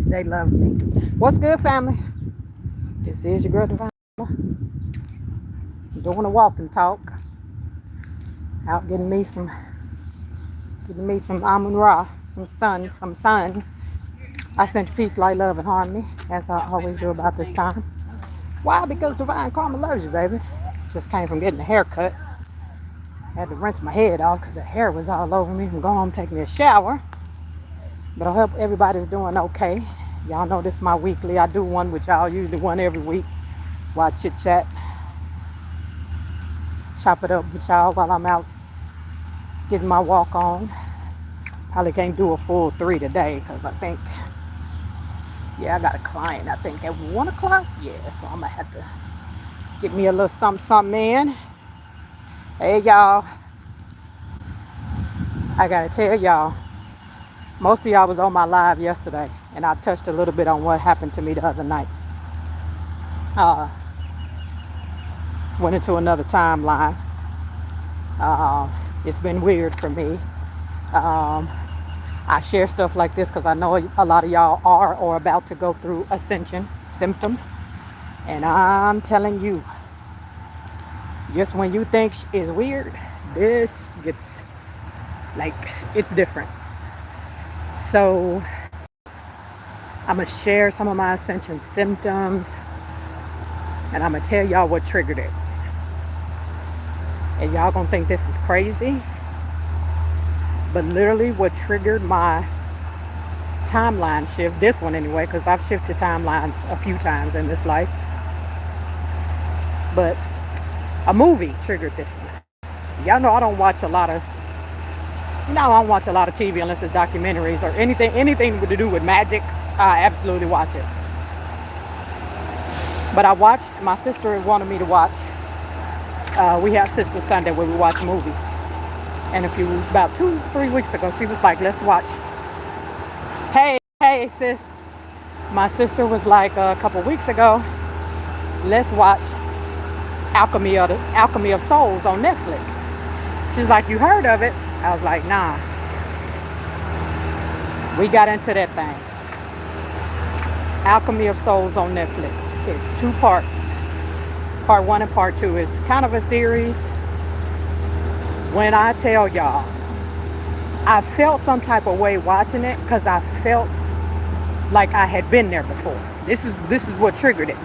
peace. They love me. What's good, family? This is your girl Divine. Doing a walk and talk. Out getting me some almond raw, some sun. I sent you peace, light, love, and harmony, as I always do about this time. Why? Because Divine Karma loves you, baby. Just came from getting a haircut. Had to rinse my head off because the hair was all over me. I'm going home taking me a shower. But I hope everybody's doing okay. Y'all know this is my weekly. I do one with y'all, usually one every week. While I chit chat. Chop it up with y'all while I'm out getting my walk on. Probably can't do a full 3 today because I think, I got a client, I think at 1 o'clock. Yeah, so I'm going to have to get me a little something in. Hey, y'all. I got to tell y'all, most of y'all was on my live yesterday, and I touched a little bit on what happened to me the other night. Went into another timeline. It's been weird for me. I share stuff like this because I know a lot of y'all are or about to go through Ascension Symptoms. And I'm telling you, just when you think it's weird, this gets, it's different. So I'm going to share some of my Ascension Symptoms, and I'm going to tell y'all what triggered it. And y'all going to think this is crazy, but literally what triggered my timeline shift, this one anyway, because I've shifted timelines a few times in this life, but a movie triggered this one. Y'all know I don't watch a lot of TV unless it's documentaries or anything to do with magic. I absolutely watch it. But I watched, my sister wanted me to watch. We have Sister Sunday where we watch movies. And about 2-3 weeks ago, she was like, let's watch. Hey, sis. My sister was like a couple weeks ago, let's watch Alchemy of Souls on Netflix. She's like, you heard of it? I was like, nah. We got into that thing. Alchemy of Souls on Netflix. It's 2 parts. Part 1 and part 2 is kind of a series. When I tell y'all, I felt some type of way watching it because I felt like I had been there before. This is what triggered it.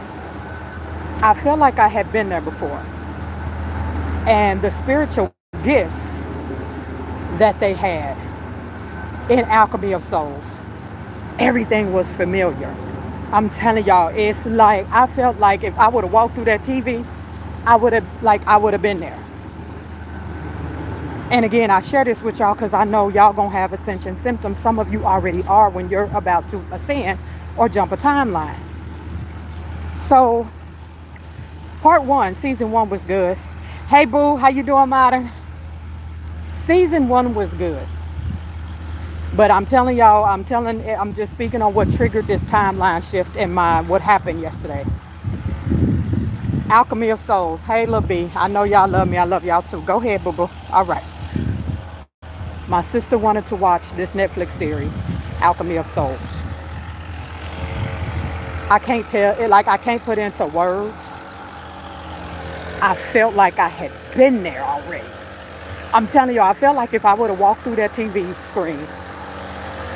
I felt like I had been there before. And the spiritual gifts that they had in Alchemy of Souls, everything was familiar. I'm telling y'all, it's like I felt like if I would have walked through that TV, I would have been there. And again, I share this with y'all because I know y'all gonna have Ascension Symptoms. Some of you already are when you're about to ascend or jump a timeline. So part 1, season 1 was good. Hey boo, how you doing, Modern? Season 1 was good. But I'm telling y'all, I'm just speaking on what triggered this timeline shift in what happened yesterday. Alchemy of Souls. Hey, Lil B. I know y'all love me. I love y'all too. Go ahead, boo-boo. All right. My sister wanted to watch this Netflix series, Alchemy of Souls. I can't tell it, I can't put into words. I felt like I had been there already. I'm telling you, I felt like if I would have walked through that TV screen,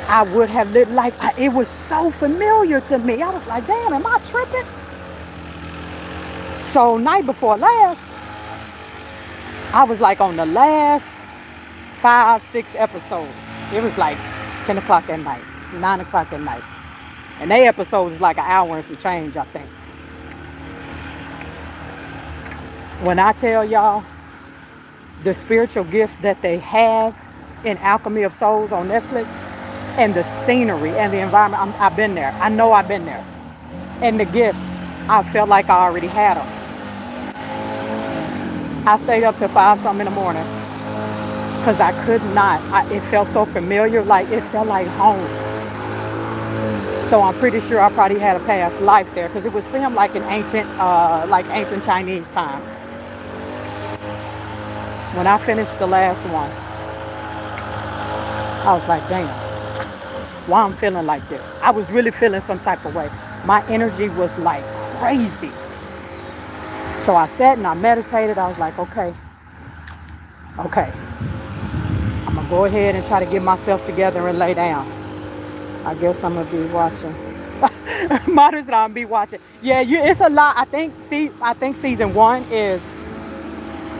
I would have lived it was so familiar to me. I was like, damn, am I tripping? So night before last, I was like on the last 5-6 episodes. It was like 10 o'clock at night, 9 o'clock at night. And they episodes is like an hour and some change, I think. When I tell y'all the spiritual gifts that they have in Alchemy of Souls on Netflix, and the scenery and the environment, I've been there. I know I've been there. And the gifts, I felt like I already had them. I stayed up till 5-something in the morning because I could not. It felt so familiar, it felt like home. So I'm pretty sure I probably had a past life there because it was filmed like in ancient Chinese times. When I finished the last one, I was like, damn. why I'm feeling like this. I was really feeling some type of way. My energy was like crazy. So I sat and I meditated. I was like, okay, I'm gonna go ahead and try to get myself together and lay down. I guess I'm gonna be watching. Modern Islam be watching. Yeah, it's a lot. I think season 1 is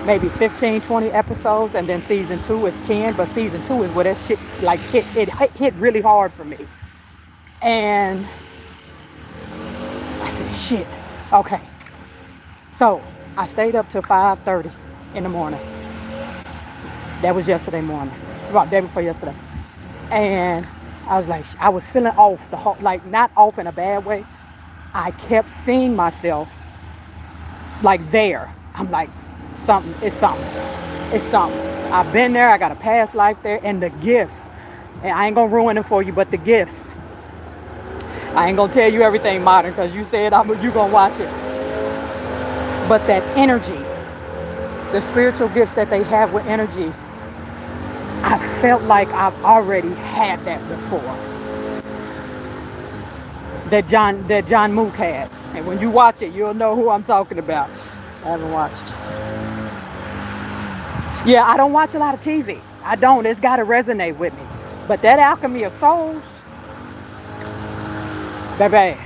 maybe 15, 20 episodes, and then season 2 is 10. But season 2 is where that shit like hit really hard for me. And I said, shit. Okay. So I stayed up till 5:30 in the morning. That was yesterday morning, about day before yesterday. And I was like, I was feeling off the whole, like not off in a bad way. I kept seeing myself like there. I'm like, it's something. I've been there. I got a past life there, and the gifts. And I ain't gonna ruin it for you, but the gifts. I ain't gonna tell you everything, Modern, because you said you gonna watch it. But that energy, the spiritual gifts that they have with energy, I felt like I've already had that before. That John Mook had. And when you watch it, you'll know who I'm talking about. I haven't watched. Yeah, I don't watch a lot of TV. I don't. It's got to resonate with me. But that Alchemy of Souls, baby,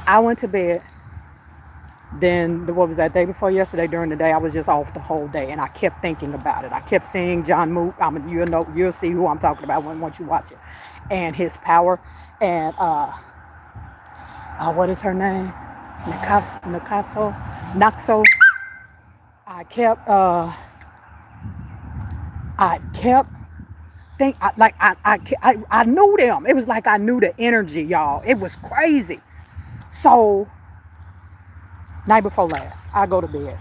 I went to bed. Then, what was that, day before yesterday during the day, I was just off the whole day. And I kept thinking about it. I kept seeing John Mook. You'll see who I'm talking about once you watch it. And his power. And, what is her name? Naxo. I kept I knew them. It was like I knew the energy, y'all. It was crazy. So, night before last, I go to bed.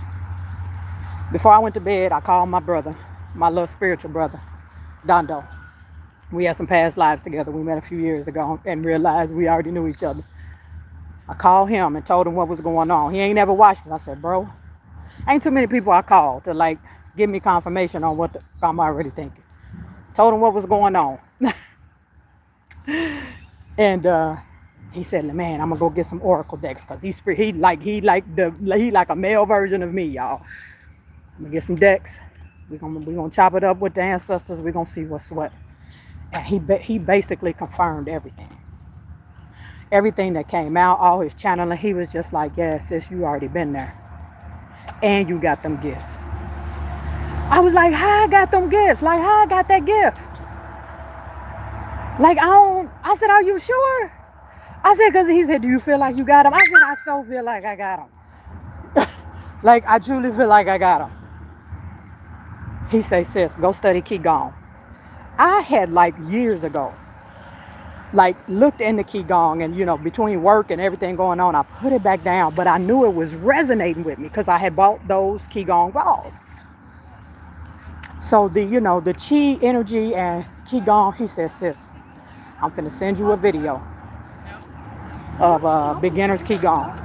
Before I went to bed, I called my brother, my little spiritual brother, Dondo. We had some past lives together. We met a few years ago and realized we already knew each other. I called him and told him what was going on. He ain't never watched it. I said, bro, ain't too many people I called to like give me confirmation on what I'm already thinking. Told him what was going on. And he said, man, I'm gonna go get some Oracle decks because he like a male version of me, y'all. I'm gonna get some decks. We're gonna chop it up with the ancestors. We're gonna see what's what. And he basically confirmed everything. Everything that came out, all his channeling, he was just like, yeah, sis, you already been there. And you got them gifts. I was like, how I got them gifts? Like, how I got that gift? Like, I said, are you sure? I said, because he said, do you feel like you got them? I said, I so feel like I got them. Like, I truly feel like I got them. He said, sis, go study Qigong. I had, like, years ago, like, looked into Qigong and, between work and everything going on, I put it back down. But I knew it was resonating with me because I had bought those Qigong balls. So, the Qi energy and Qigong, he said, sis, I'm finna send you a video of beginner's Qigong.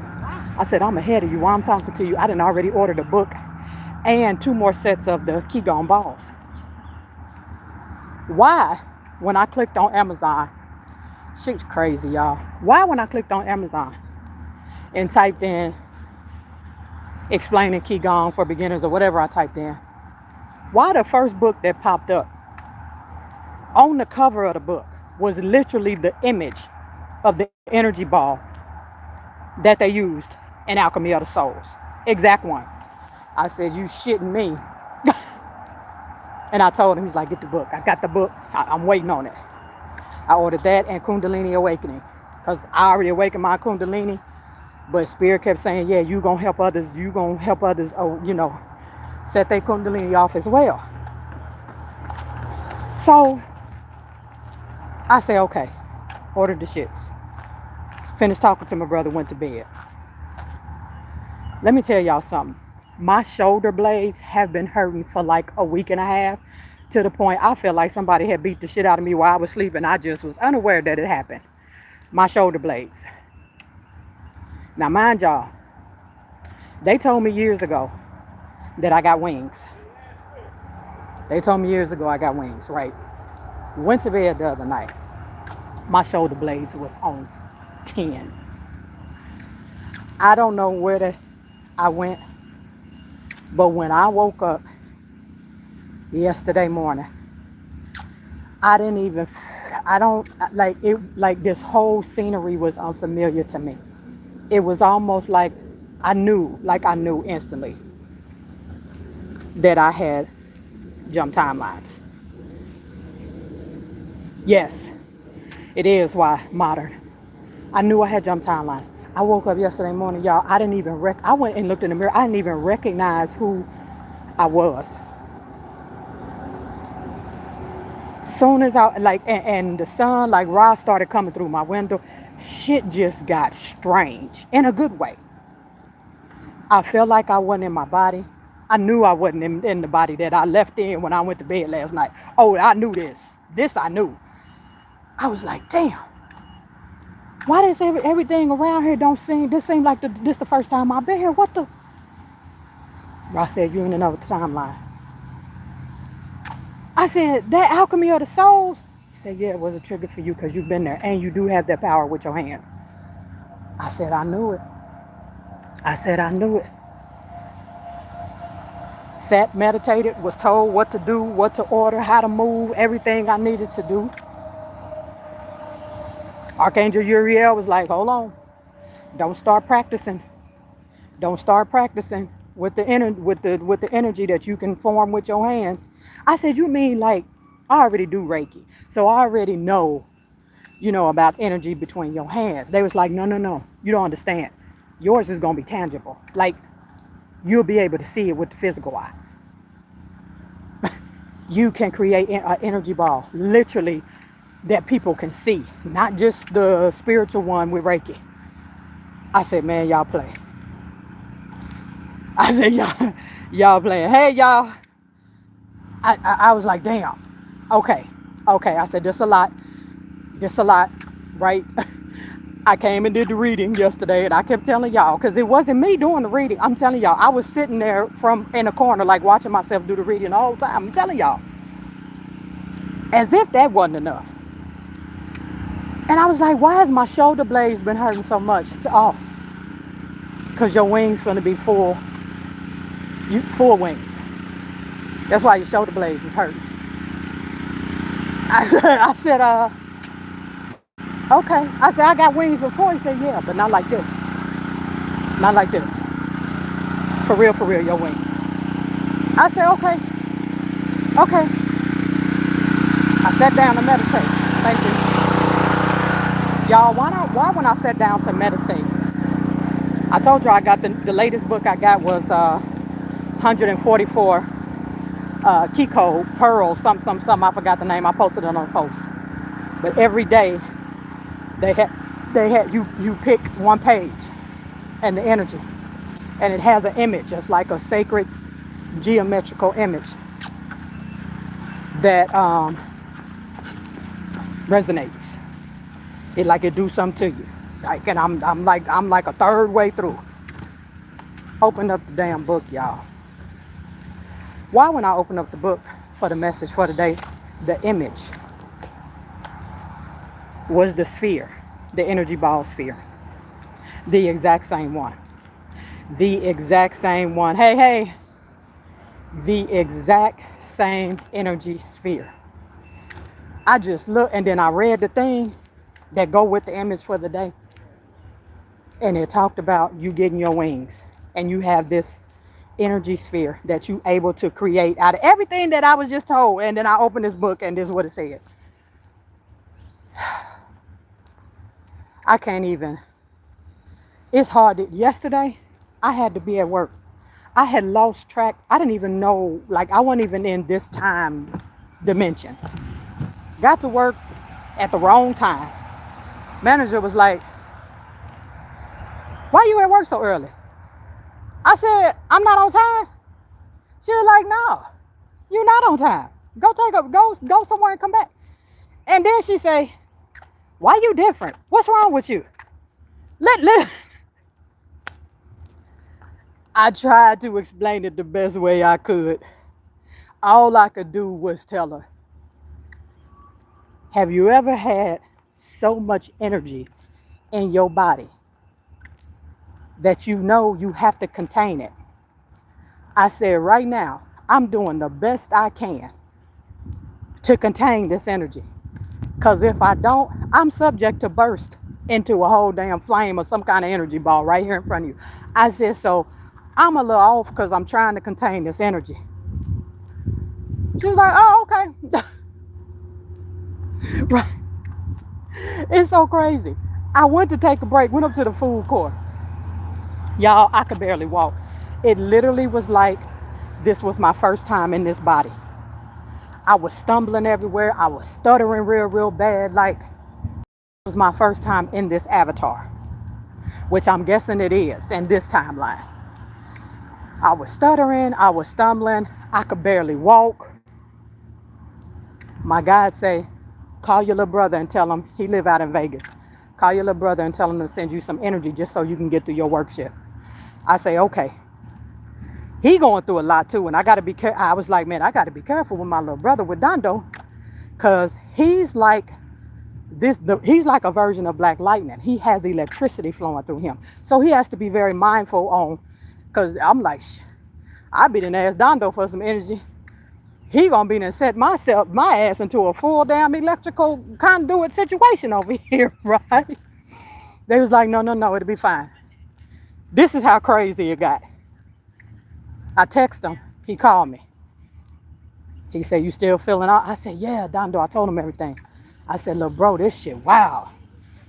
I said, I'm ahead of you while I'm talking to you. I done already ordered a book and 2 more sets of the Qigong balls. Why, when I clicked on Amazon, shit's crazy, y'all. Why, when I clicked on Amazon and typed in explaining Qigong for beginners or whatever I typed in, why the first book that popped up on the cover of the book was literally the image of the energy ball that they used in Alchemy of the Souls. Exact one. I said, you shitting me. And I told him, he's like, get the book. I got the book. I'm waiting on it. I ordered that and Kundalini Awakening. Because I already awakened my Kundalini. But Spirit kept saying, yeah, you going to help others. You going to help others, set their Kundalini off as well. So, I say, okay. Ordered the shits. Finished talking to my brother, went to bed. Let me tell y'all something. My shoulder blades have been hurting for like a week and a half, to the point I feel like somebody had beat the shit out of me while I was sleeping. I just was unaware that it happened. My shoulder blades. Now, mind y'all, they told me years ago that I got wings. They told me years ago I got wings, right? Went to bed the other night. My shoulder blades was on 10. I don't know where I went, but when I woke up yesterday morning, I didn't even, I don't, like it, like this whole scenery was unfamiliar to me. It was almost like I knew instantly that I had jumped timelines. Yes, it is why modern. I knew I had jumped timelines. I woke up yesterday morning, y'all. I didn't even I went and looked in the mirror. I didn't even recognize who I was. Soon as I and the sun like raw started coming through my window, shit just got strange in a good way. I felt like I wasn't in my body. I knew I wasn't in the body that I left in when I went to bed last night. Oh, I knew this. This I knew. I was like, damn. Why does everything around here don't seem, this seems like this the first time I've been here? What the? I said, you in another timeline. I said, that alchemy of the souls? He said, yeah, it was a trigger for you because you've been there and you do have that power with your hands. I said, I knew it. I said, I knew it. Sat, meditated, was told what to do, what to order, how to move, everything I needed to do. Archangel Uriel was like, hold on. Don't start practicing. Don't start practicing with the energy that you can form with your hands. I said, you mean like I already do Reiki. So I already know, about energy between your hands. They was like, no. You don't understand. Yours is going to be tangible. Like you'll be able to see it with the physical eye. You can create an energy ball, literally, that people can see, not just the spiritual one with Reiki. I said, man, y'all play. I said, y'all playing. Hey, y'all. I was like, damn. Okay. I said, this a lot, right? I came and did the reading yesterday, and I kept telling y'all, because it wasn't me doing the reading. I'm telling y'all, I was sitting there in a corner, like watching myself do the reading the whole time. I'm telling y'all. As if that wasn't enough. And I was like, why has my shoulder blades been hurting so much? Oh, because your wings finna be full wings. That's why your shoulder blades is hurting. I said, okay. I said, I got wings before. He said, yeah, but not like this. Not like this. For real, your wings. I said, okay. I sat down to meditate. Thank you. Y'all, why when I sat down to meditate, I told you I got the latest book I got was 144 key code, pearls, something, I forgot the name. I posted it on a post. But every day they had you pick one page and the energy. And it has an image. It's like a sacred geometrical image that resonates. It do something to you. And I'm like a third way through. Open up the damn book, y'all. Why when I open up the book for the message for the day, the image was the sphere, the energy ball sphere. The exact same one. Hey. The exact same energy sphere. I just looked and then I read the thing that go with the image for the day. And it talked about you getting your wings. And you have this energy sphere that you able to create out of everything that I was just told. And then I opened this book and this is what it said. I can't even. It's hard. Yesterday, I had to be at work. I had lost track. I didn't even know, I wasn't even in this time dimension. Got to work at the wrong time. Manager was like, why you at work so early? I said, I'm not on time. She was like, no, you're not on time. Go somewhere and come back. And then she say, why you different? What's wrong with you? I tried to explain it the best way I could. All I could do was tell her, Have you ever had so much energy in your body that you know you have to contain it? I said, right now, I'm doing the best I can to contain this energy. Because if I don't, I'm subject to burst into a whole damn flame or some kind of energy ball right here in front of you. I said, so I'm a little off because I'm trying to contain this energy. She was like, oh, okay. Right. It's so crazy. I went to take a break, went up to the food court. Y'all, I could barely walk. It literally was like this was my first time in this body. I was stumbling everywhere. I was stuttering real bad. Like, it was my first time in this avatar, which I'm guessing it is in this timeline. I was stuttering. I was stumbling. I could barely walk. My guide say, call your little brother and tell him, he live out in Vegas. Call your little brother and tell him to send you some energy just so you can get through your work shift. I say, okay. He going through a lot too, and I got to be careful. I was like, man, I got to be careful with my little brother, with Dondo, because he's like he's like a version of Black Lightning. He has electricity flowing through him. So he has to be very mindful on, because I'm like, I be done ask Dondo for some energy. He gonna be done set my ass into a full damn electrical conduit situation over here, right? They was like, no, it'll be fine. This is how crazy it got. I text him. He called me. He said, you still feeling out? I said, yeah, Dondo. I told him everything. I said, look, bro, this shit, wow.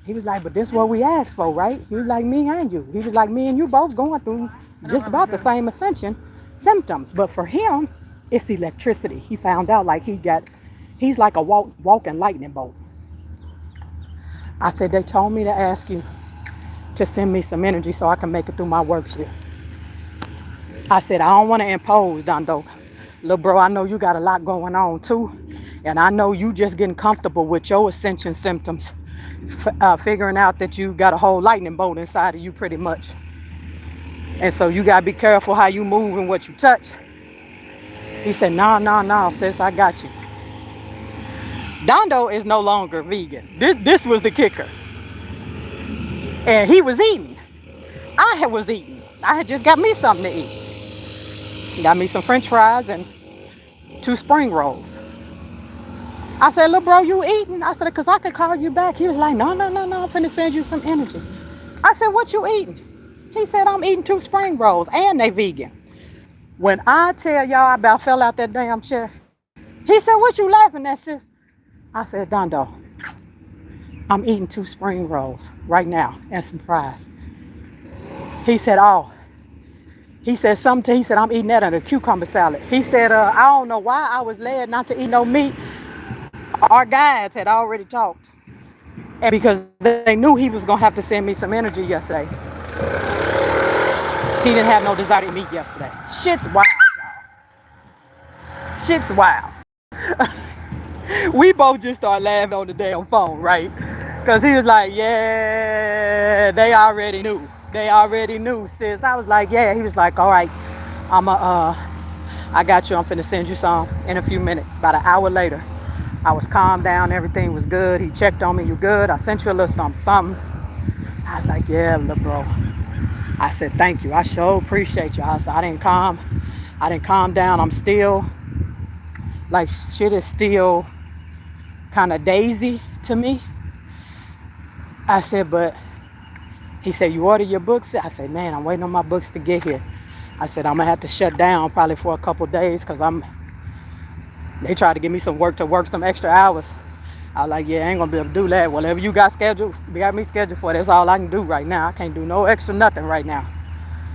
He was like, but this is what we asked for, right? He was like, me and you. He was like, me and you both going through just about the same Ascension symptoms. But for him, it's electricity. He found out like he's like a walking lightning bolt. I said, they told me to ask you to send me some energy so I can make it through my work shift. I said, I don't want to impose, Dondo. Little bro, I know you got a lot going on too. And I know you just getting comfortable with your Ascension symptoms. Figuring out that you got a whole lightning bolt inside of you pretty much. And so you got to be careful how you move and what you touch. He said, no, sis, I got you. Dondo is no longer vegan. This was the kicker. And he was eating. I was eating. I had just got me something to eat. Got me some French fries and 2 spring rolls. I said, little bro, you eating? I said, because I could call you back. He was like, no, I'm finna send you some energy. I said, what you eating? He said, I'm eating 2 spring rolls and they vegan. When I tell y'all I about fell out that damn chair, he said, what you laughing at, sis? I said, Dondo, I'm eating 2 spring rolls right now and some fries. He said, oh. He said, I'm eating that on a cucumber salad. He said, I don't know why I was led not to eat no meat. Our guides had already talked. And because they knew he was going to have to send me some energy yesterday. He didn't have no desire to meet yesterday. Shit's wild, y'all. Shit's wild. We both just started laughing on the damn phone, right? Because he was like, yeah, they already knew. They already knew, sis. I was like, yeah. He was like, all right, I got you. I'm finna send you some in a few minutes. About an hour later, I was calmed down. Everything was good. He checked on me. You good? I sent you a little something. I was like, yeah, little bro. I said, thank you. I sure appreciate you. I said, I didn't calm down. I'm still, like, shit is still kind of daisy to me. I said, but he said, you order your books? I said, man, I'm waiting on my books to get here. I said, I'm going to have to shut down probably for a couple days because they tried to give me some work to work some extra hours. I was like, yeah, I ain't going to be able to do that. Whatever you got me scheduled for, that's all I can do right now. I can't do no extra nothing right now.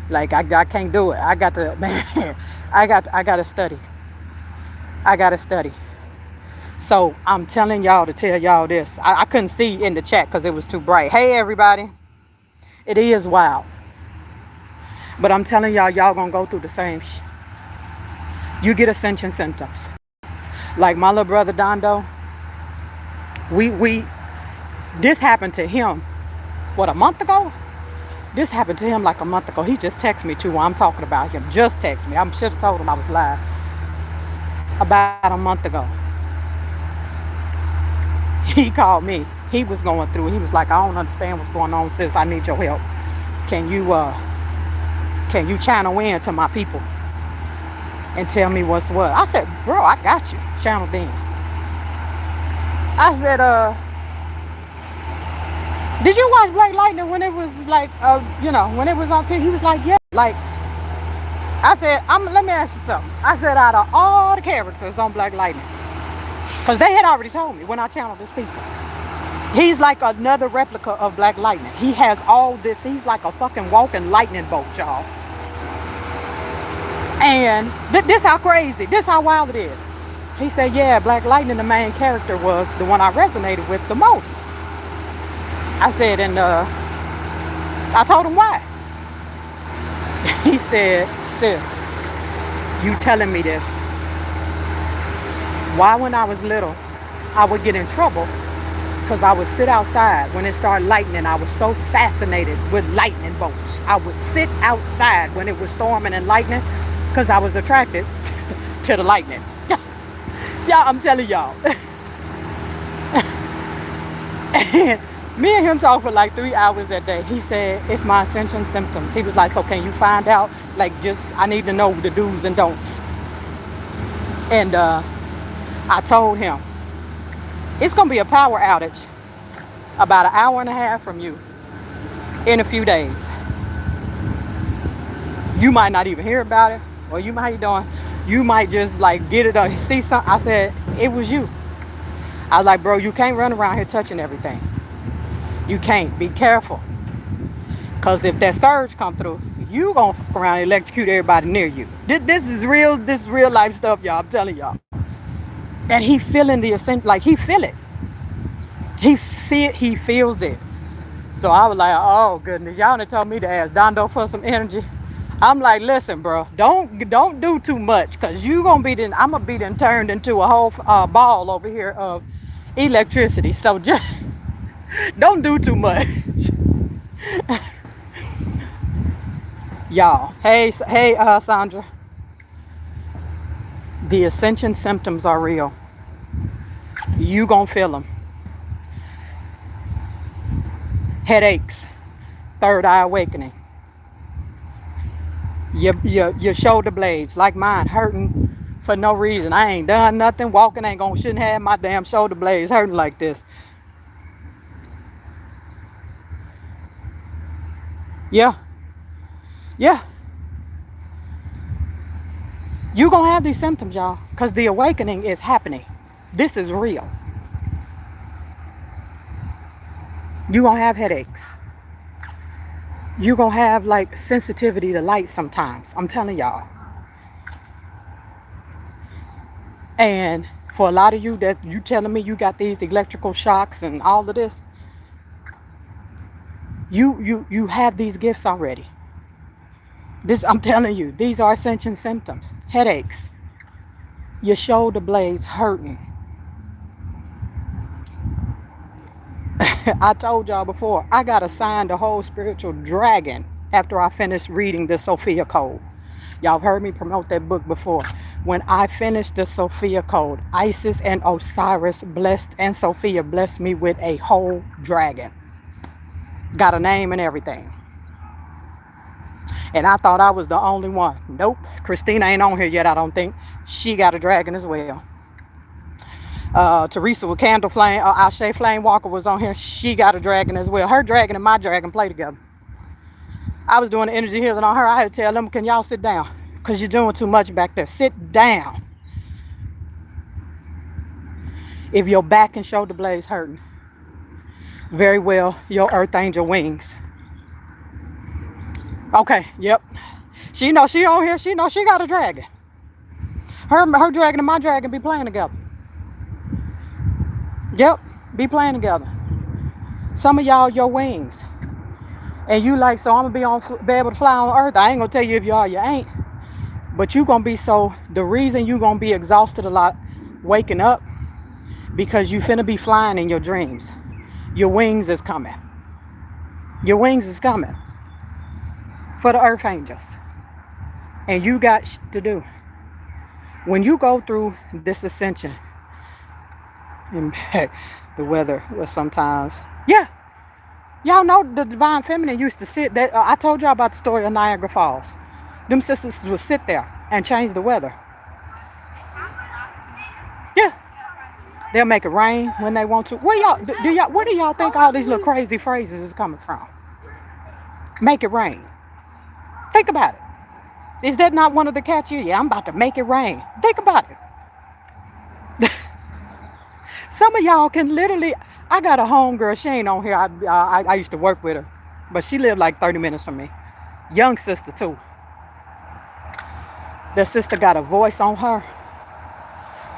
Like, I can't do it. I got to, man, I got to study. I got to study. So I'm telling y'all to tell y'all this. I couldn't see in the chat because it was too bright. Hey, everybody. It is wild. But I'm telling y'all gonna go through the same You get Ascension symptoms. Like my little brother Dondo, this happened to him, what, a month ago? This happened to him like a month ago. He just texted me too while I'm talking about him. Just texted me. I should have told him I was live. About a month ago. He called me. He was going through. He was like, I don't understand what's going on, sis. I need your help. Can you channel in to my people and tell me what's what? I said, bro, I got you. Channel in. I said, did you watch Black Lightning when it was like, when it was on TV? He was like, yeah. Like, I said, let me ask you something. I said, out of all the characters on Black Lightning, because they had already told me when I channeled his people, he's like another replica of Black Lightning. He has all this. He's like a fucking walking lightning bolt, y'all. And this how crazy, this how wild it is. He said, yeah, Black Lightning, the main character, was the one I resonated with the most. I said, and I told him why. He said, sis, you telling me this. Why when I was little, I would get in trouble because I would sit outside when it started lightning. I was so fascinated with lightning bolts. I would sit outside when it was storming and lightning because I was attracted to the lightning. Y'all, I'm telling y'all. And me and him talked for like 3 hours that day. He said, it's my Ascension Symptoms. He was like, so can you find out? Like, I need to know the do's and don'ts. And I told him, it's going to be a power outage about 1.5 hours from you in a few days. You might not even hear about it, or you might you might just like get it or see something. I said, it was you. I was like, bro, you can't run around here touching everything. You can't. Be careful. Because if that surge come through, you going to fuck around and electrocute everybody near you. This is real life stuff, y'all. I'm telling y'all. And he feeling the ascent, like he feel it. He feels it. So I was like, oh goodness, y'all done told me to ask Dondo for some energy. I'm like, listen, bro, don't do too much, because I'm gonna be then turned into a whole ball over here of electricity. So just don't do too much. Y'all, hey Sandra. The Ascension Symptoms are real. You gonna feel them. Headaches, third eye awakening. Your shoulder blades, like mine, hurting for no reason. I ain't done nothing. Walking shouldn't have my damn shoulder blades hurting like this. Yeah. You gonna have these symptoms, y'all, because the awakening is happening. This is real. You gonna have headaches. You gonna have like sensitivity to light sometimes. I'm telling y'all. And for a lot of you that you telling me you got these electrical shocks and all of this, you have these gifts already. I'm telling you, these are Ascension Symptoms. Headaches. Your shoulder blades hurting. I told y'all before, I got assigned a whole spiritual dragon after I finished reading the Sophia Code. Y'all heard me promote that book before. When I finished the Sophia Code, Isis and Osiris and Sophia blessed me with a whole dragon. Got a name and everything. And I thought I was the only one. Nope. Christina ain't on here yet, I don't think. She got a dragon as well. Teresa with Candle Flame, Ashe Flame Walker was on here. She got a dragon as well. Her dragon and my dragon play together. I was doing the energy healing on her. I had to tell them, can y'all sit down? Because you're doing too much back there. Sit down. If your back and shoulder blades hurting, very well, your earth angel wings. Okay, yep. She know she on here. She know she got a dragon. Her dragon and my dragon be playing together. Yep, be playing together. Some of y'all, your wings. And you like, so I'm going to be able to fly on earth. I ain't going to tell you if you are, you ain't. But you going to be the reason you going to be exhausted a lot waking up, because you finna be flying in your dreams. Your wings is coming. Your wings is coming. For the earth angels. And you got to do. When you go through this ascension, impact the weather was sometimes. Yeah, y'all know the divine feminine used to sit. That I told y'all about the story of Niagara Falls. Them sisters would sit there and change the weather. Yeah, they'll make it rain when they want to. Where y'all do y'all? Where do y'all think all these little crazy phrases is coming from? Make it rain. Think about it. Is that not one of the catchy? Yeah, I'm about to make it rain. Think about it. Some of y'all can literally. I got a homegirl. She ain't on here. I used to work with her, but she lived like 30 minutes from me. Young sister too. That sister got a voice on her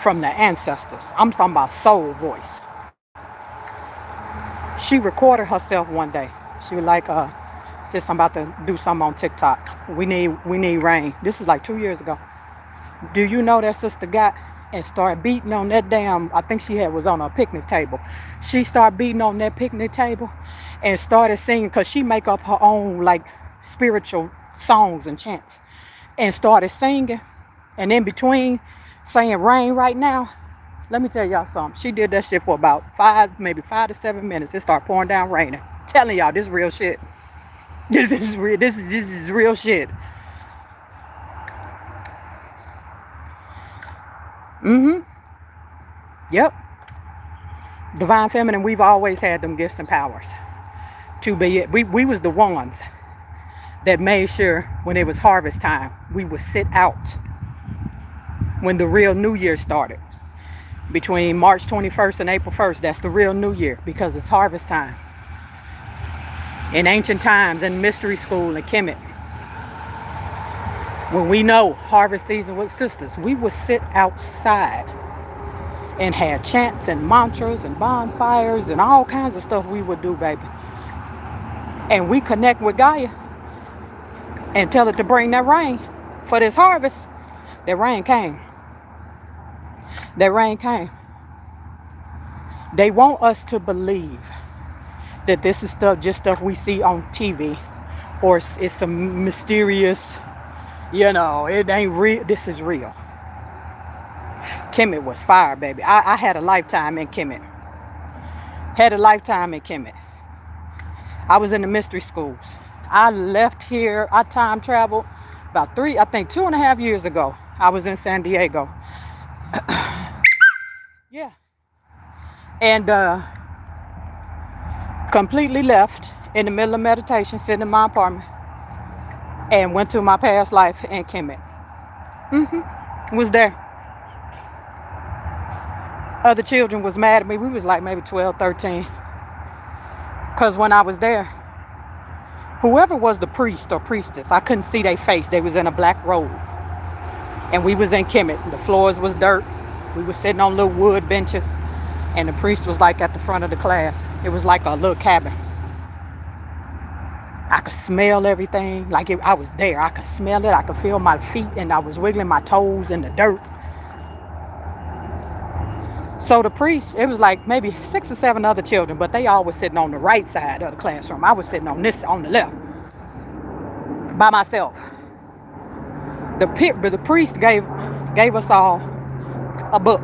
from the ancestors. I'm talking about soul voice. She recorded herself one day. She was like, sis, I'm about to do something on TikTok. We need rain. This is like 2 years ago. Do you know that sister got and started beating on that damn, I think she was on a picnic table. She started beating on that picnic table and started singing, because she make up her own like spiritual songs and chants, and started singing. And in between saying rain right now, let me tell y'all something. She did that shit for about maybe 5 to 7 minutes. It started pouring down raining. Telling y'all, this is real shit. This is real. This is real shit. Yep. Divine feminine, we've always had them gifts and powers. To be it. We was the ones that made sure when it was harvest time, we would sit out when the real new year started. Between March 21st and April 1st, that's the real new year, because it's harvest time. In ancient times, in mystery school in Kemet, when we know harvest season with sisters, we would sit outside and have chants and mantras and bonfires and all kinds of stuff we would do, baby. And we connect with Gaia and tell it to bring that rain for this harvest. That rain came. That rain came. They want us to believe that this is just stuff we see on TV, or it's some mysterious, it ain't real. This is real. Kemet was fire, baby. I had a lifetime in Kemet. I was in the mystery schools. I left here. I time traveled about 2.5 years ago. I was in San Diego. Yeah. And completely left in the middle of meditation, sitting in my apartment, and went to my past life in Kemet. Was there. Other children was mad at me. We was like maybe 12, 13. Because when I was there, whoever was the priest or priestess, I couldn't see their face. They was in a black robe. And we was in Kemet. The floors was dirt. We was sitting on little wood benches. And the priest was like at the front of the class. It was like a little cabin. I could smell everything. I was there. I could smell it. I could feel my feet, and I was wiggling my toes in the dirt. So the priest, it was like maybe 6 or 7 other children, but they all were sitting on the right side of the classroom. I was sitting on the left, by myself. The priest gave us all a book.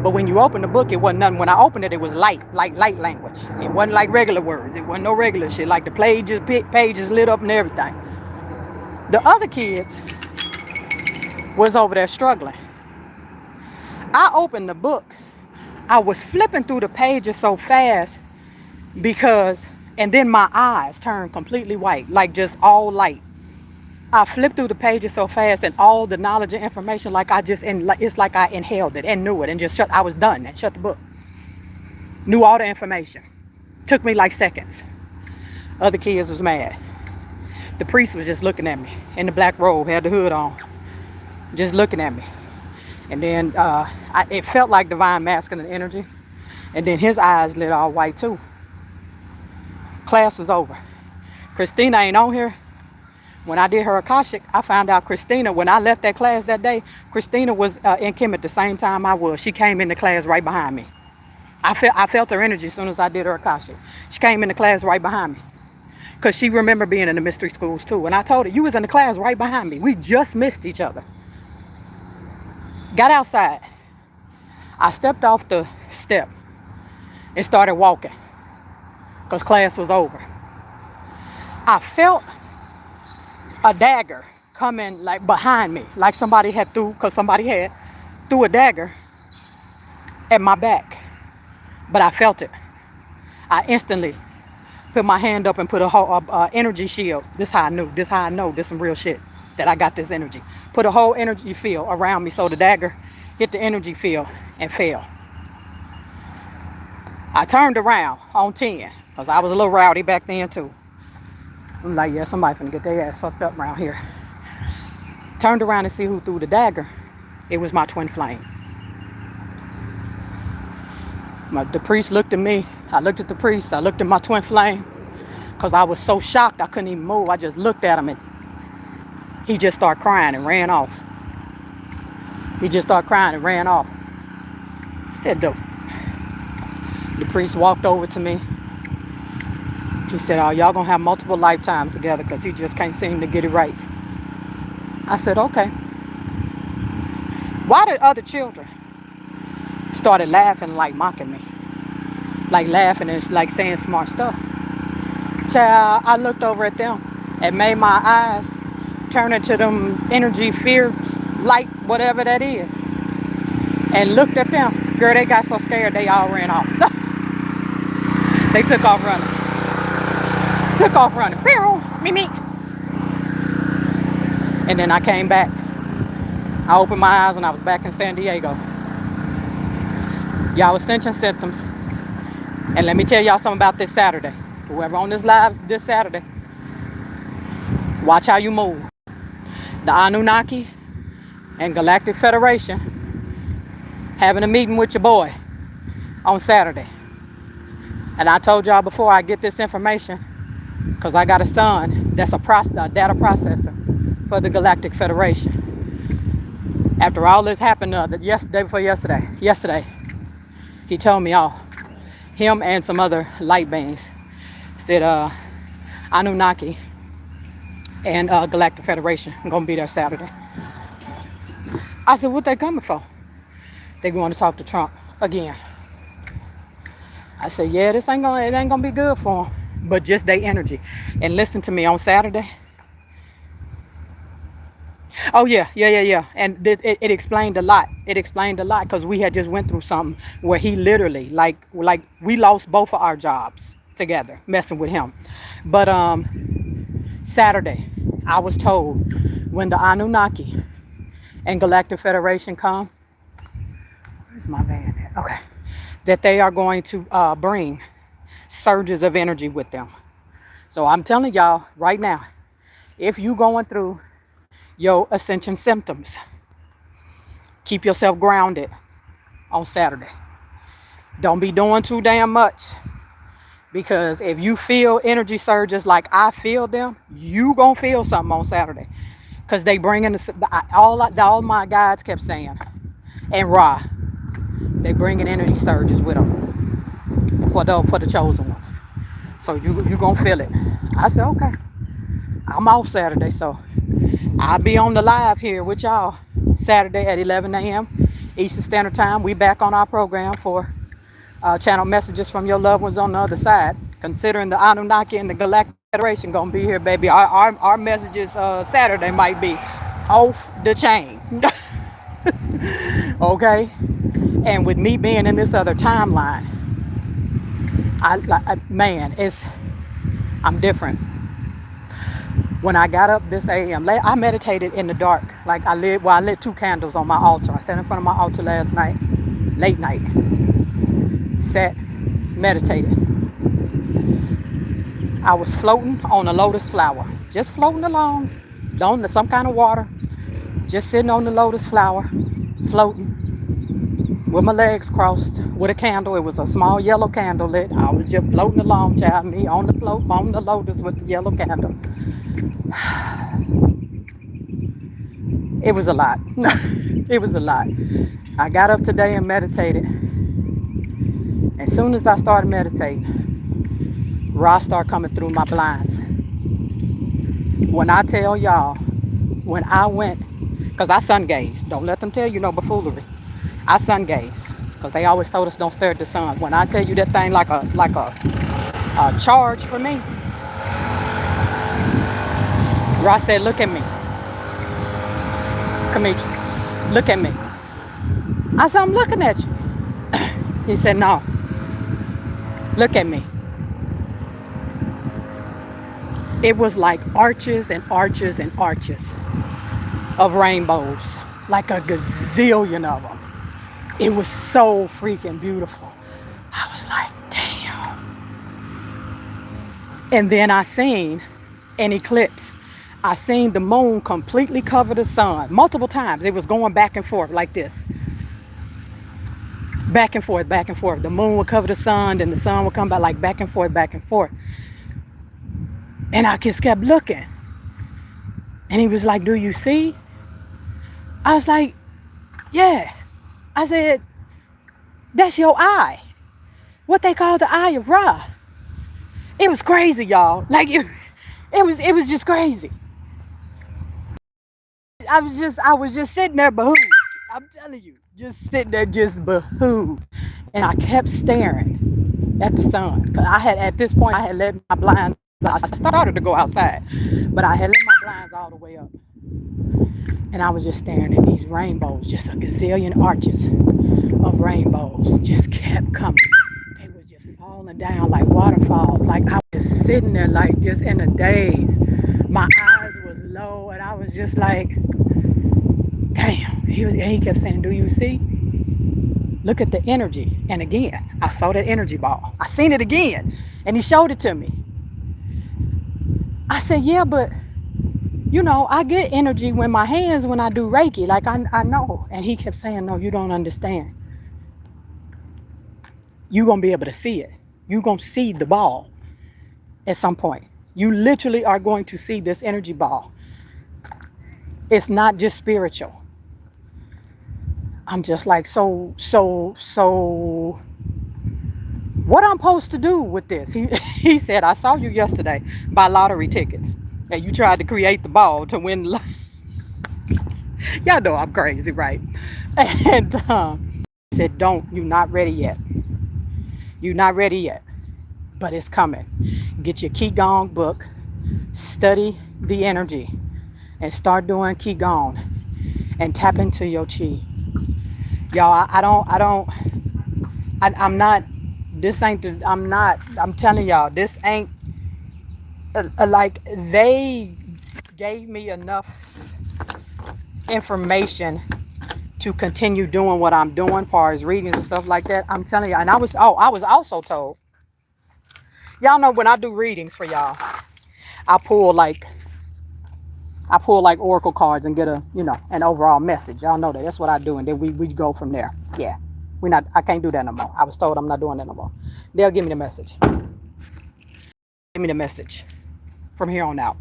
But when you open the book, it wasn't nothing. When I opened it, it was light language. It wasn't like regular words. It wasn't no regular shit. Like the pages lit up and everything. The other kids was over there struggling. I opened the book. I was flipping through the pages so fast and then my eyes turned completely white, like just all light. I flipped through the pages so fast, and all the knowledge and information, it's like I inhaled it and knew it, and I was done and shut the book. Knew all the information. Took me like seconds. Other kids was mad. The priest was just looking at me in the black robe, had the hood on, just looking at me. And then it felt like divine masculine energy. And then his eyes lit all white too. Class was over. Christina ain't on here. When I did her Akashic, I found out Christina, when I left that class that day, Christina was in Kim at the same time I was. She came in the class right behind me. I felt her energy as soon as I did her Akashic. She came in the class right behind me. Because she remembered being in the mystery schools too. And I told her, you was in the class right behind me. We just missed each other. Got outside. I stepped off the step and started walking because class was over. I felt a dagger coming like behind me, like somebody had threw a dagger at my back. But I felt it. I instantly put my hand up and put a whole energy shield. This how I knew. This how I know. This some real shit that I got this energy. Put a whole energy field around me so the dagger hit the energy field and fell. I turned around on 10 because I was a little rowdy back then too. I'm like, yeah, somebody finna get their ass fucked up around here. Turned around to see who threw the dagger. It was my twin flame. The priest looked at me. I looked at the priest. I looked at my twin flame because I was so shocked I couldn't even move. I just looked at him and he just started crying and ran off. He just started crying and ran off. I said, the priest walked over to me. He said, oh, y'all gonna have multiple lifetimes together because he just can't seem to get it right. I said, okay. Why did other children started laughing, like mocking me? Like laughing and like saying smart stuff. Child, I looked over at them and made my eyes turn into them energy, fear, light, whatever that is. And looked at them. Girl, they got so scared they all ran off. They took off running. Me. And then I came back. I opened my eyes and I was back in San Diego. Y'all, Ascension Symptoms. And let me tell y'all something about this Saturday. Whoever on this live this Saturday, watch how you move. The Anunnaki and Galactic Federation having a meeting with your boy on Saturday. And I told y'all before I get this information, because I got a son that's a data processor for the Galactic Federation. After all this happened yesterday, he told me all, him and some other light beings, said Anunnaki and Galactic Federation are gonna be there Saturday. I said, what they coming for? They going to talk to Trump again. I said, yeah, it ain't gonna be good for them, but just their energy. And listen to me, on Saturday. Oh yeah. And it explained a lot. It explained a lot because we had just went through something where he literally, like we lost both of our jobs together messing with him. But Saturday, I was told when the Anunnaki and Galactic Federation come, where's my van at? Okay, that they are going to bring surges of energy with them. So I'm telling y'all right now, if you going through your Ascension Symptoms, keep yourself grounded on Saturday. Don't be doing too damn much, because if you feel energy surges like I feel them, you gonna feel something on Saturday, because they bringing all my guides kept saying, and Ra, they bringing energy surges with them for the chosen ones. So you gonna feel it. I said, okay, I'm off Saturday, so I'll be on the live here with y'all Saturday at 11 a.m. Eastern Standard Time. We back on our program for channel messages from your loved ones on the other side. Considering the Anunnaki and the Galactic Federation gonna be here, baby, our messages Saturday might be off the chain. Okay? And with me being in this other timeline, I'm different. When I got up this a.m., I meditated in the dark. Like I lit 2 candles on my altar. I sat in front of my altar last night, late night. Sat, meditated. I was floating on a lotus flower, just floating along, on some kind of water, just sitting on the lotus flower, floating, with my legs crossed, with a candle. It was a small yellow candle lit. I was just floating along, child, me on the float, on the lotus with the yellow candle. It was a lot. It was a lot. I got up today and meditated. As soon as I started meditating, Ra started coming through my blinds. When I tell y'all, when I went, because I sun gazed. Don't let them tell you no buffoonery. I sun gazed. because they always told us don't stare at the sun. When I tell you that thing like a charge for me, Ross said, look at me. Kamichi, look at me. I said, I'm looking at you. He said, no, look at me. It was like arches and arches and arches of rainbows, like a gazillion of them. It was so freaking beautiful. I was like, damn. And then I seen an eclipse. I seen the moon completely cover the sun multiple times. It was going back and forth like this. Back and forth, back and forth. The moon would cover the sun, then the sun would come back, like back and forth, back and forth. And I just kept looking. And he was like, do you see? I was like, yeah. I said, that's your eye. What they call the eye of Ra. It was crazy, y'all. Like it was just crazy. I was just sitting there behooved. I'm telling you, just sitting there just behooved. And I kept staring at the sun. Cause at this point I had let my blinds, I started to go outside, but I had let my blinds all the way up. And I was just staring at these rainbows, just a gazillion arches of rainbows just kept coming. They was just falling down like waterfalls. Like I was sitting there like just in a daze. My eyes was low and I was just like, damn. He kept saying, do you see? Look at the energy. And again, I saw that energy ball. I seen it again. And he showed it to me. I said, yeah, but you know, I get energy when my hands, when I do Reiki, like I know. And he kept saying, no, you don't understand. You're going to be able to see it. You're going to see the ball at some point. You literally are going to see this energy ball. It's not just spiritual. I'm just like, so what I'm supposed to do with this? He said, I saw you yesterday buy lottery tickets. And you tried to create the ball to win. Y'all know I'm crazy, right? And he said, you're not ready yet. You're not ready yet. But it's coming. Get your Qigong book. Study the energy. And start doing Qigong. And tap into your Qi. Y'all, I'm telling y'all, this ain't, like they gave me enough information to continue doing what I'm doing as far as readings and stuff like that. I'm telling you. And I was also told, y'all know when I do readings for y'all, I pull like oracle cards and get an overall message. Y'all know that. That's what I do. And then we go from there. Yeah. I can't do that no more. I was told I'm not doing that no more. They'll give me the message. Give me the message. From here on out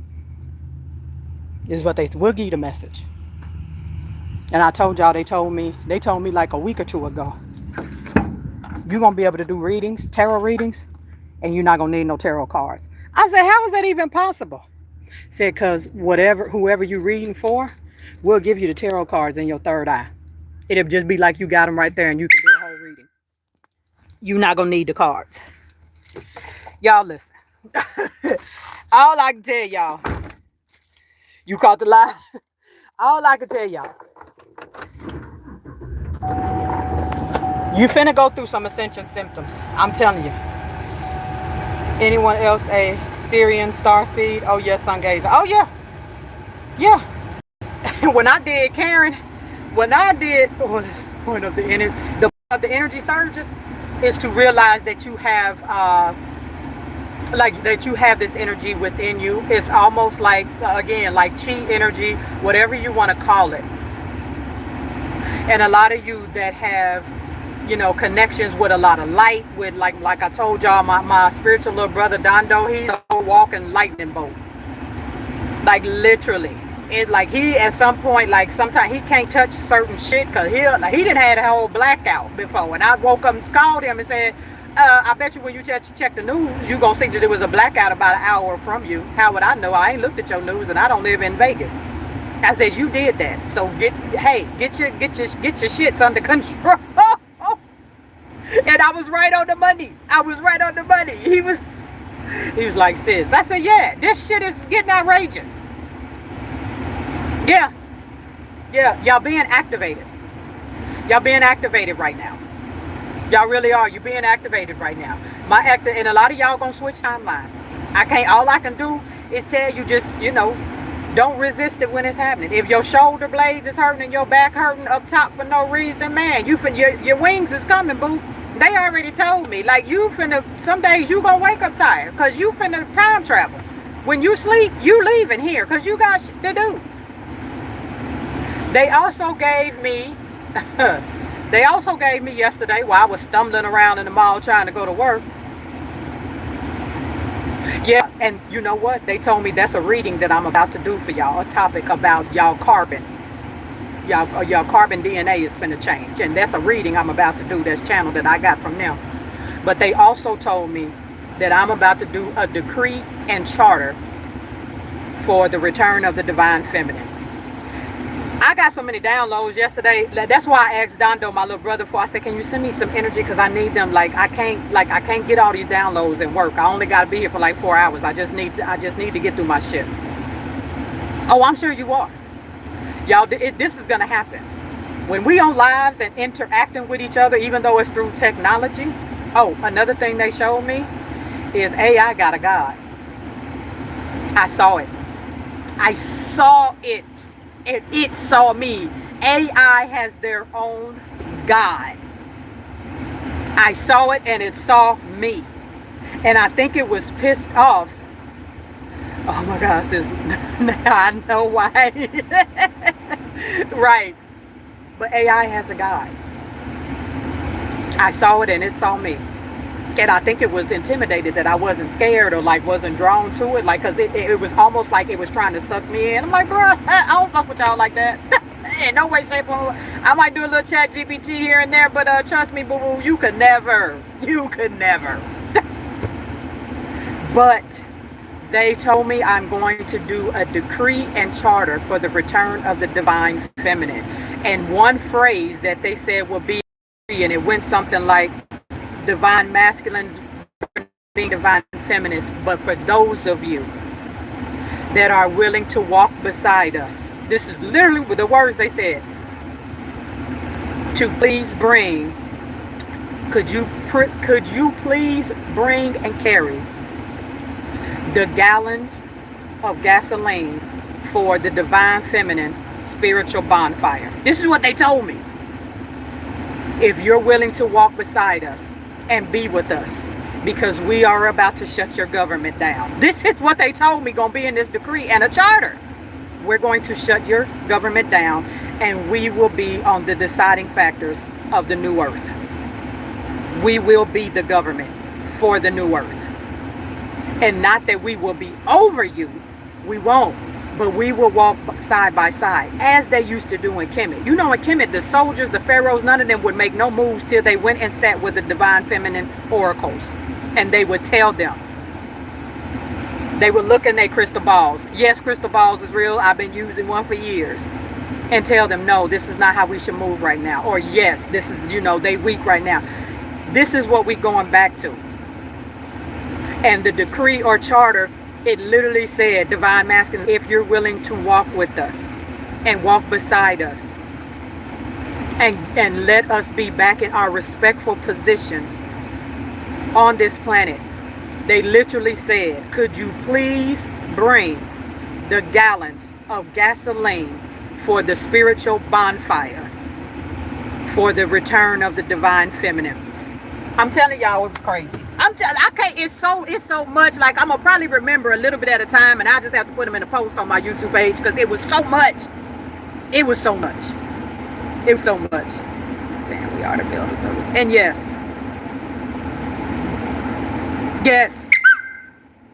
is what we'll give you the message. And I told y'all, they told me like a week or two ago, you're gonna be able to do readings, tarot readings, and you're not gonna need no tarot cards. I said, how is that even possible? Said, because whoever you're reading for, we'll give you the tarot cards in your third eye. It'll just be like you got them right there and you can do a whole reading. You're not gonna need the cards. Y'all listen. All I can tell y'all, you caught the lie. All I can tell y'all, you finna go through some Ascension Symptoms. I'm telling you. Anyone else a Syrian starseed? Oh yes, sun gazer. Oh yeah, yeah. When I did Karen, what's the point of the energy surges is to realize that you have this energy within you. It's almost like, again, like chi energy, whatever you want to call it. And a lot of you that have, connections with a lot of light, with like I told y'all, my spiritual little brother Dondo, he's a walking lightning bolt. Like literally. It's like he, at some point, like sometimes he can't touch certain shit because he didn't have a whole blackout before. And I woke up and called him and said, I bet you when you check the news, you're going to see that there was a blackout about an hour from you. How would I know? I ain't looked at your news and I don't live in Vegas. I said, you did that. So get your shits under control. And I was right on the money. I was right on the money. He was like, sis. I said, yeah, this shit is getting outrageous. Yeah. Yeah, y'all being activated. Y'all being activated right now. Y'all really are. You're being activated right now. And a lot of y'all gonna switch timelines. All I can do is tell you, just, don't resist it when it's happening. If your shoulder blades is hurting and your back hurting up top for no reason, man, your wings is coming, boo. They already told me. Like, some days you gonna wake up tired because you finna time travel. When you sleep, you leaving here because you got shit to do. They also gave me yesterday, while I was stumbling around in the mall trying to go to work. Yeah, and you know what? They told me that's a reading that I'm about to do for y'all, a topic about y'all carbon. Y'all carbon DNA is finna change. And that's a reading I'm about to do, that's channel that I got from them. But they also told me that I'm about to do a decree and charter for the return of the divine feminine. I got so many downloads yesterday. That's why I asked Dondo, my little brother, I said, can you send me some energy? Because I need them. I can't get all these downloads and work. I only got to be here for like 4 hours. I just need to get through my shit. Oh, I'm sure you are. Y'all, this is going to happen. When we on lives and interacting with each other, even though it's through technology. Oh, another thing they showed me is AI got a God. I saw it. I saw it. And it saw me. AI has their own God. I saw it and it saw me. And I think it was pissed off. Oh my gosh, now I know why. Right. But AI has a God. I saw it and it saw me. And I think it was intimidated that I wasn't scared or wasn't drawn to it. Cause it was almost like it was trying to suck me in. I'm like, bro, I don't fuck with y'all like that. In no way, shape, or form. I might do a little chat GPT here and there, but trust me, boo boo, you could never. But they told me I'm going to do a decree and charter for the return of the divine feminine. And one phrase that they said will be, and it went something like, divine masculines being divine feminists, but for those of you that are willing to walk beside us, this is literally the words they said, to please bring, could you please bring and carry the gallons of gasoline for the divine feminine spiritual bonfire. This is what they told me. If you're willing to walk beside us and be with us, because we are about to shut your government down. This is what they told me gonna be in this decree and a charter. We're going to shut your government down, and we will be on the deciding factors of the new earth. We will be the government for the new earth. And not that we will be over you, we won't, but we will walk side by side as they used to do in Kemet. You know, in Kemet, the soldiers, the pharaohs, none of them would make no moves till they went and sat with the divine feminine oracles, and they would tell them. They would look in their crystal balls. Yes, crystal balls is real. I've been using one for years. And tell them, no, this is not how we should move right now. Or yes, this is, you know, they weak right now. This is what we're going back to. And the decree or charter, it literally said, divine masculine, if you're willing to walk with us and walk beside us and let us be back in our respectful positions on this planet. They literally said, could you please bring the gallons of gasoline for the spiritual bonfire for the return of the divine feminines? I'm telling y'all, it was crazy. I can't, it's so much. Like, I'm gonna probably remember a little bit at a time, and I just have to put them in a post on my YouTube page because it was so much. It was so much. It was so much. Saying we are the builders of it. And yes,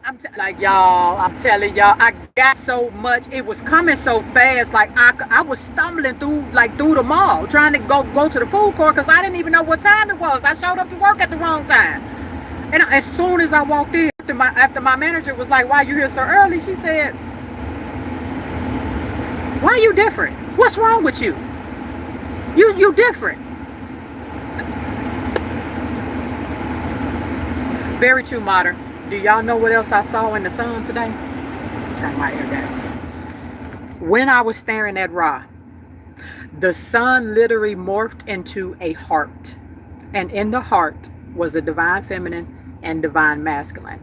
I'm telling y'all, I got so much. It was coming so fast. Like, I was stumbling through the mall trying to go to the food court because I didn't even know what time it was. I showed up to work at the wrong time. And as soon as I walked in, after my manager was like, why you here so early? She said, why you different? What's wrong with you? You different. Very too modern. Do y'all know what else I saw in the sun today? Turn my hair down. When I was staring at Ra, the sun literally morphed into a heart. And in the heart was a divine feminine and divine masculine.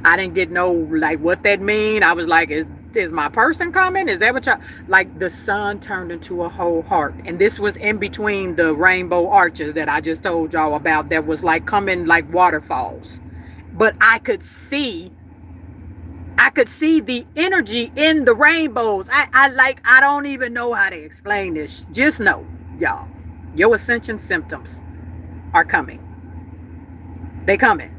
I didn't get no, like, what that mean. I was like, is my person coming? Is that what y'all, like, the sun turned into a whole heart. And this was in between the rainbow arches that I just told y'all about, that was like coming like waterfalls. But I could see the energy in the rainbows. I don't even know how to explain this. Just know, y'all, your ascension symptoms are coming. They coming.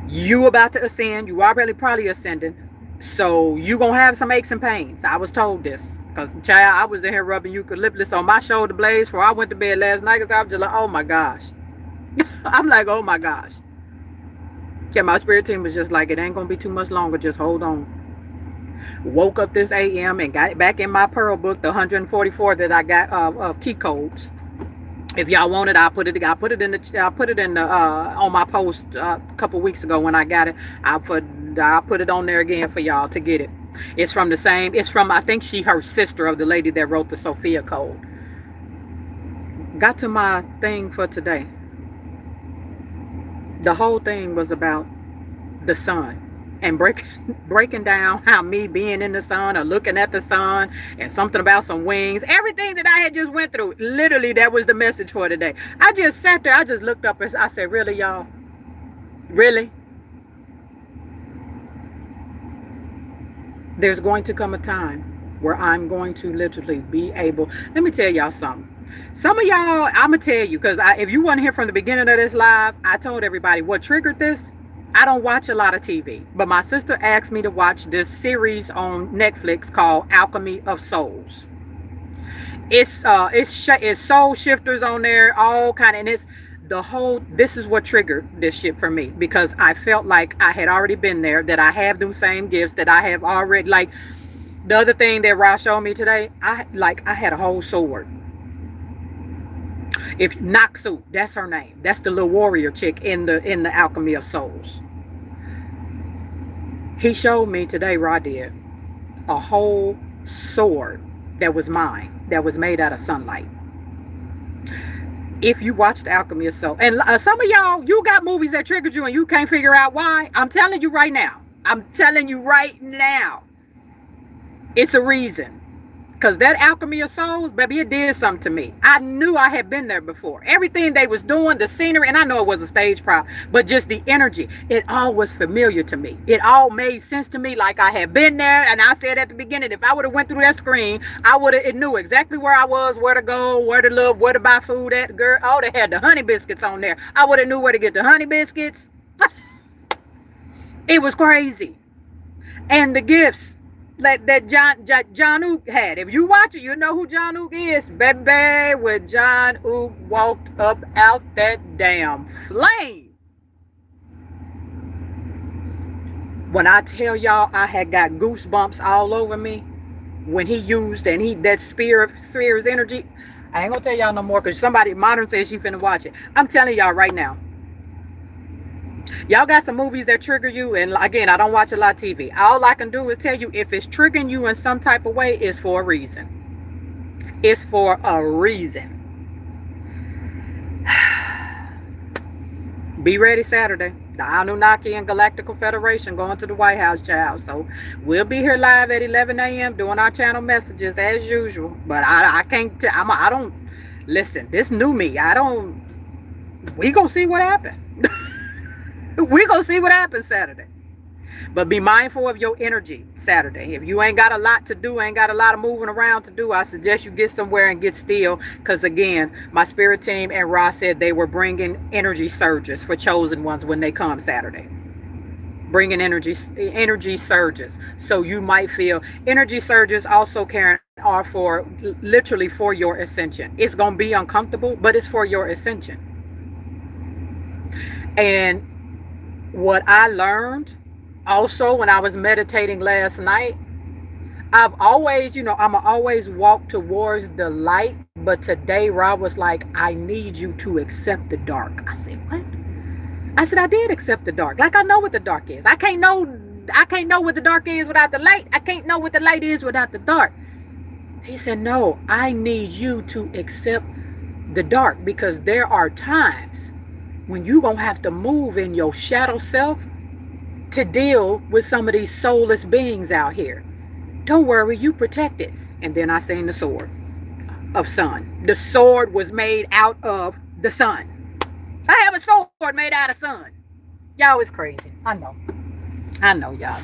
You about to ascend. You already probably ascending. So you gonna have some aches and pains. I was told this. Because, child, I was in here rubbing eucalyptus on my shoulder blades before I went to bed last night. Because I was just like, oh my gosh. I'm like, oh my gosh. Yeah, my spirit team was just like, it ain't gonna be too much longer. Just hold on. Woke up this AM and got back in my Pearl book, the 144 that I got of key codes. If y'all want it, I'll put it in the on my post a couple weeks ago when I got it. I'll put it on there again for y'all to get it. It's from I think her sister of the lady that wrote the Sophia code. Got to my thing for today. The whole thing was about the sun and breaking down how me being in the sun or looking at the sun, and something about some wings, everything that I had just went through. Literally, that was the message for today. I just sat there, I just looked up and I said, really, y'all? Really? There's going to come a time where I'm going to literally be able, let me tell y'all something. Some of y'all, I'm going to tell you, because if you weren't here from the beginning of this live, I told everybody what triggered this. I don't watch a lot of TV, but my sister asked me to watch this series on Netflix called Alchemy of Souls. It's soul shifters on there, all kind of, and this is what triggered this shit for me, because I felt like I had already been there, that I have those same gifts, that I have already, like the other thing that Ra showed me today, I had a whole sword. If Naksu, that's her name. That's the little warrior chick in the Alchemy of Souls. He showed me today, Ra did, a whole sword that was mine, that was made out of sunlight. If you watch the Alchemy of Souls, and some of y'all, you got movies that triggered you and you can't figure out why. I'm telling you right now. It's a reason. Because that Alchemy of Souls, baby, it did something to me. I knew I had been there before. Everything they was doing, the scenery, and I know it was a stage prop, but just the energy, it all was familiar to me. It all made sense to me, like I had been there. And I said at the beginning, if I would have went through that screen, it knew exactly where I was, where to go, where to look, where to buy food at. Girl, oh, they had the honey biscuits on there. I would have knew where to get the honey biscuits. It was crazy. And the gifts that John Ook had. If you watch it, you know who John Ook is. Baby, when John Ook walked up out that damn flame. When I tell y'all, I had got goosebumps all over me when he used that spear's energy. I ain't gonna tell y'all no more, because somebody modern says she finna watch it. I'm telling y'all right now. Y'all got some movies that trigger you, and again, I don't watch a lot of TV. All I can do is tell you, if it's triggering you in some type of way, it's for a reason. It's for a reason. Be ready Saturday. The Anunnaki and Galactical Federation going to the White House, child. So we'll be here live at 11 a.m. doing our channel messages as usual. But I can't, I don't, listen, this new me, we gonna see what happens. We gonna see what happens Saturday. But be mindful of your energy Saturday. If you ain't got a lot to do, ain't got a lot of moving around to do, I suggest you get somewhere and get still. Because again, my spirit team and Ross said they were bringing energy surges for chosen ones when they come Saturday. Bringing energy surges. So you might feel energy surges also, Karen, are literally for your ascension. It's gonna be uncomfortable, but it's for your ascension. And what I learned also when I was meditating last night, I've always, I'm always walk towards the light, but today Rob was like, I need you to accept the dark. I said, what? I said, I did accept the dark. Like, I know what the dark is. I can't know what the dark is without the light. I can't know what the light is without the dark. He said, no, I need you to accept the dark, because there are times when you're going to have to move in your shadow self to deal with some of these soulless beings out here. Don't worry, you protected. And then I seen the sword of sun. The sword was made out of the sun. I have a sword made out of sun. Y'all is crazy. I know y'all.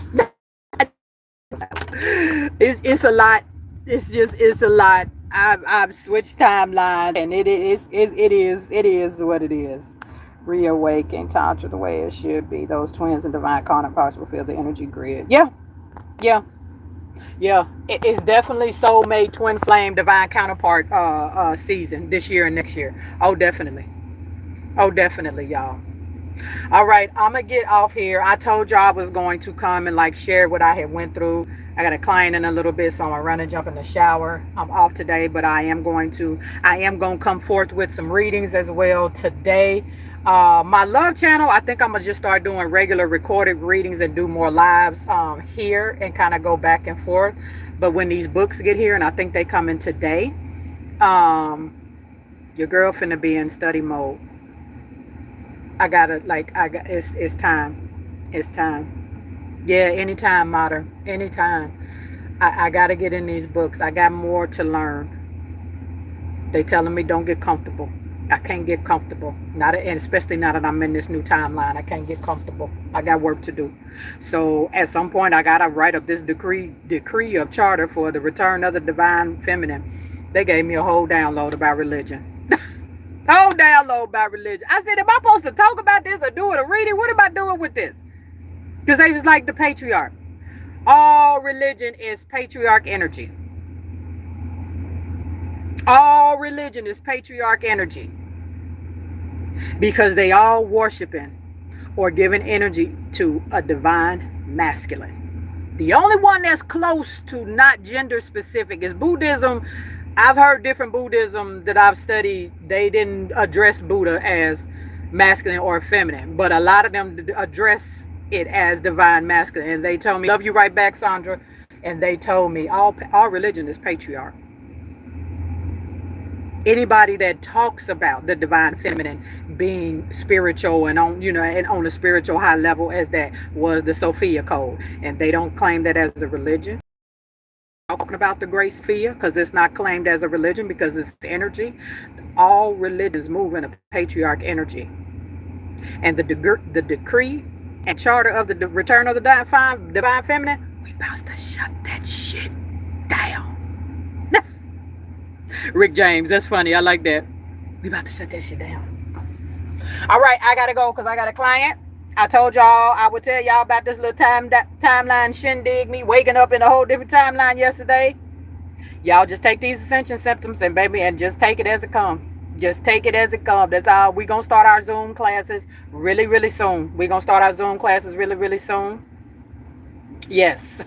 It's a lot. It's a lot. I've switched timelines, and it is what it is. Reawaken, Tantra the way it should be. Those twins and divine counterparts will feel the energy grid. Yeah. It's definitely soulmate, twin flame, divine counterpart season this year and next year. Oh, definitely, y'all. All right, I'm gonna get off here. I told y'all I was going to come and like share what I had went through. I got a client in a little bit, so I'm gonna run and jump in the shower. I'm off today, but I am going to come forth with some readings as well today. My love channel, I think I'm gonna just start doing regular recorded readings and do more lives here and kind of go back and forth. But when these books get here, and I think they come in today, your girl finna be in study mode. It's time. Yeah, anytime, Mater. Anytime. I gotta get in these books. I got more to learn. They telling me don't get comfortable. I can't get comfortable. And especially now that I'm in this new timeline, I can't get comfortable. I got work to do. So at some point, I gotta write up this decree of charter for the return of the divine feminine. They gave me a whole download about religion. Whole download about religion. I said, am I supposed to talk about this or do it or read it? What am I doing with this? Because they was like the patriarch. All religion is patriarch energy. All religion is patriarch energy. Because they all worshiping or giving energy to a divine masculine. The only one that's close to not gender specific is Buddhism. I've heard different Buddhism that I've studied. They didn't address Buddha as masculine or feminine, but a lot of them address it as divine masculine. And they told me, love you right back, Sandra. And they told me all religion is patriarch. Anybody that talks about the divine feminine being spiritual and on a spiritual high level, as that was the Sophia Code, and they don't claim that as a religion. Talking about the Grace Sophia, because it's not claimed as a religion because it's energy. All religions move in a patriarch energy, and the decree and charter of the return of the divine feminine, we about to shut that shit down. Rick James, that's funny. I like that. We about to shut that shit down. All right, I gotta go because I got a client. I told y'all I would tell y'all about this little timeline shindig, me waking up in a whole different timeline yesterday. Y'all just take these Ascension Symptoms and just take it as it comes. Just take it as it comes. That's all. We're going to start our Zoom classes really, really soon. We're going to start our Zoom classes really, really soon. Yes,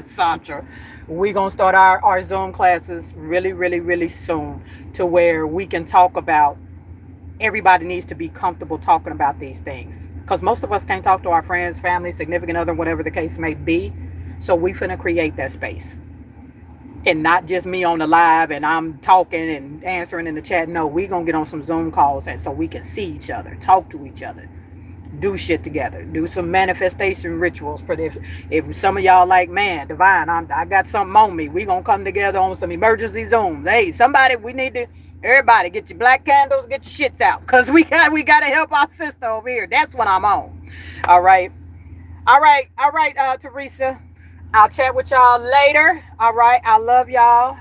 Sandra. We're going to start our Zoom classes really, really, really soon, to where we can talk about, everybody needs to be comfortable talking about these things. Because most of us can't talk to our friends, family, significant other, whatever the case may be. So we finna create that space. And not just me on the live and I'm talking and answering in the chat. No, we gonna get on some Zoom calls and so we can see each other, talk to each other, do shit together, do some manifestation rituals. For if some of y'all like, man, Divine, I got something on me, we gonna come together on some emergency Zoom. Hey, somebody, we need to, everybody get your black candles, get your shits out, because we gotta help our sister over here. That's what I'm on. All right, Teresa, I'll chat with y'all later. All right, I love y'all,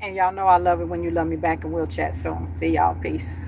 and y'all know I love it when you love me back, and we'll chat soon. See y'all. Peace.